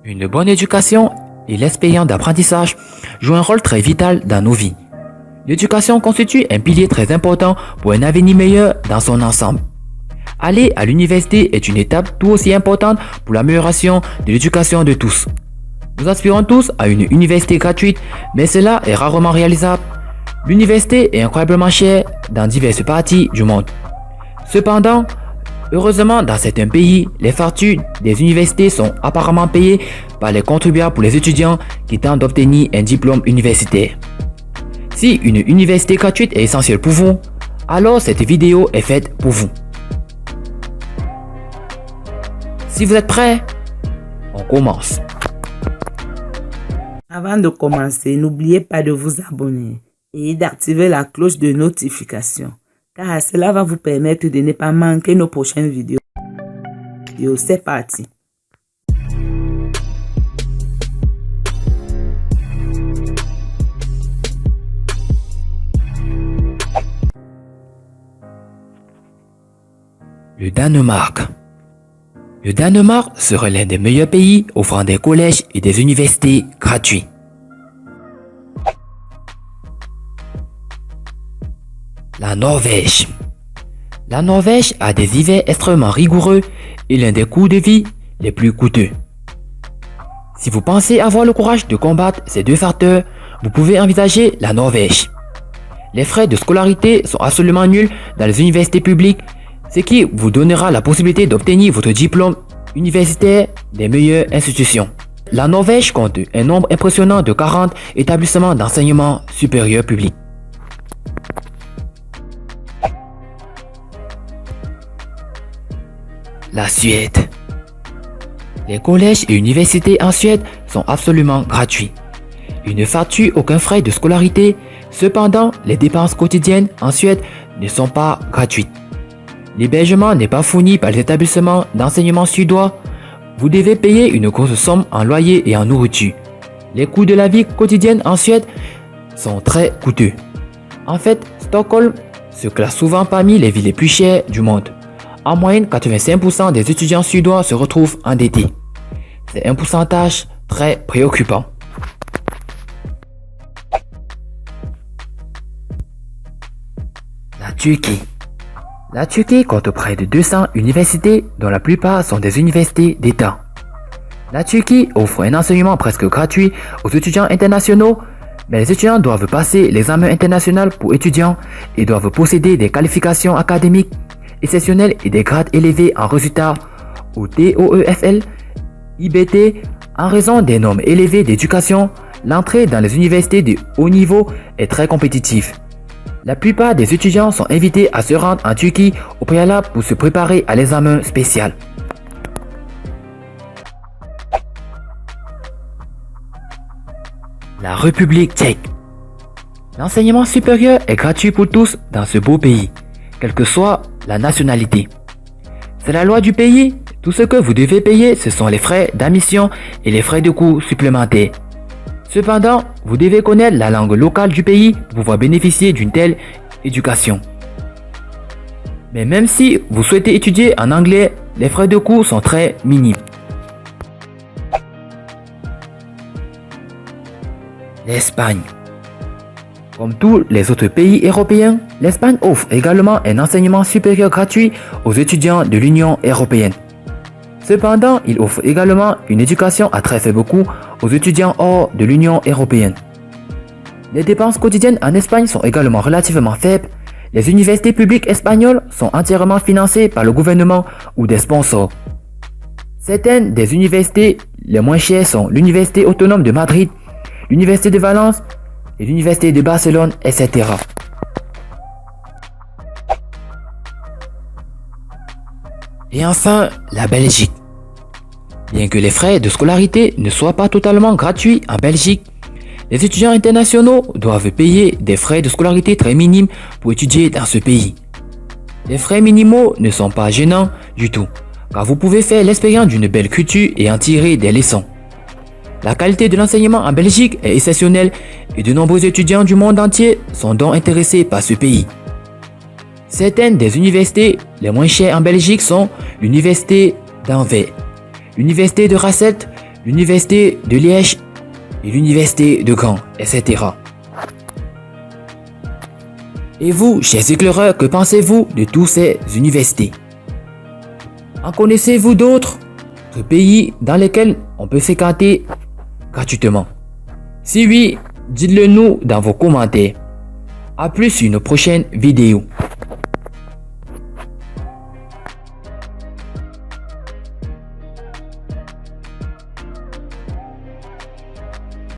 Une bonne éducation et l'expérience d'apprentissage jouent un rôle très vital dans nos vies. L'éducation constitue un pilier très important pour un avenir meilleur dans son ensemble. Aller à l'université est une étape tout aussi importante pour l'amélioration de l'éducation de tous. Nous aspirons tous à une université gratuite, mais cela est rarement réalisable. L'université est incroyablement chère dans diverses parties du monde. Cependant, heureusement, dans certains pays, les factures des universités sont apparemment payées par les contribuables pour les étudiants qui tentent d'obtenir un diplôme universitaire. Si une université gratuite est essentielle pour vous, alors cette vidéo est faite pour vous. Si vous êtes prêts, on commence. Avant de commencer, n'oubliez pas de vous abonner et d'activer la cloche de notification, car cela va vous permettre de ne pas manquer nos prochaines vidéos. C'est parti. Le Danemark. Le Danemark serait l'un des meilleurs pays offrant des collèges et des universités gratuits. La Norvège. La Norvège a des hivers extrêmement rigoureux et l'un des coûts de vie les plus coûteux. Si vous pensez avoir le courage de combattre ces deux facteurs, vous pouvez envisager la Norvège. Les frais de scolarité sont absolument nuls dans les universités publiques, ce qui vous donnera la possibilité d'obtenir votre diplôme universitaire des meilleures institutions. La Norvège compte un nombre impressionnant de 40 établissements d'enseignement supérieur public. La Suède. Les collèges et universités en Suède sont absolument gratuits. Ils ne facturent aucun frais de scolarité, cependant les dépenses quotidiennes en Suède ne sont pas gratuites. L'hébergement n'est pas fourni par les établissements d'enseignement suédois. Vous devez payer une grosse somme en loyer et en nourriture. Les coûts de la vie quotidienne en Suède sont très coûteux. En fait, Stockholm se classe souvent parmi les villes les plus chères du monde. En moyenne, 85% des étudiants suédois se retrouvent endettés. C'est un pourcentage très préoccupant. La Turquie. La Turquie compte près de 200 universités dont la plupart sont des universités d'État. La Turquie offre un enseignement presque gratuit aux étudiants internationaux, mais les étudiants doivent passer l'examen international pour étudiants et doivent posséder des qualifications académiques exceptionnelles et des grades élevés en résultats au TOEFL, IBT. En raison des normes élevées d'éducation, l'entrée dans les universités de haut niveau est très compétitive. La plupart des étudiants sont invités à se rendre en Turquie au préalable pour se préparer à l'examen spécial. La République tchèque. L'enseignement supérieur est gratuit pour tous dans ce beau pays, quelle que soit la nationalité. C'est la loi du pays. Tout ce que vous devez payer, ce sont les frais d'admission et les frais de cours supplémentaires. Cependant, vous devez connaître la langue locale du pays pour pouvoir bénéficier d'une telle éducation. Mais même si vous souhaitez étudier en anglais, les frais de cours sont très minimes. L'Espagne. Comme tous les autres pays européens, l'Espagne offre également un enseignement supérieur gratuit aux étudiants de l'Union européenne. Cependant, il offre également une éducation à très faible coût aux étudiants hors de l'Union européenne. Les dépenses quotidiennes en Espagne sont également relativement faibles. Les universités publiques espagnoles sont entièrement financées par le gouvernement ou des sponsors. Certaines des universités les moins chères sont l'Université autonome de Madrid, l'Université de Valence et l'Université de Barcelone, etc. Et enfin, la Belgique. Bien que les frais de scolarité ne soient pas totalement gratuits en Belgique, les étudiants internationaux doivent payer des frais de scolarité très minimes pour étudier dans ce pays. Les frais minimaux ne sont pas gênants du tout, car vous pouvez faire l'expérience d'une belle culture et en tirer des leçons. La qualité de l'enseignement en Belgique est exceptionnelle et de nombreux étudiants du monde entier sont donc intéressés par ce pays. Certaines des universités les moins chères en Belgique sont l'Université d'Anvers, l'Université de Hasselt, l'université de Liège et l'université de Gand, etc. Et vous, chers éclaireurs, que pensez-vous de toutes ces universités? En connaissez-vous d'autres pays dans lesquels on peut s'écarter gratuitement? Si oui, dites-le nous dans vos commentaires. A plus sur une prochaine vidéo.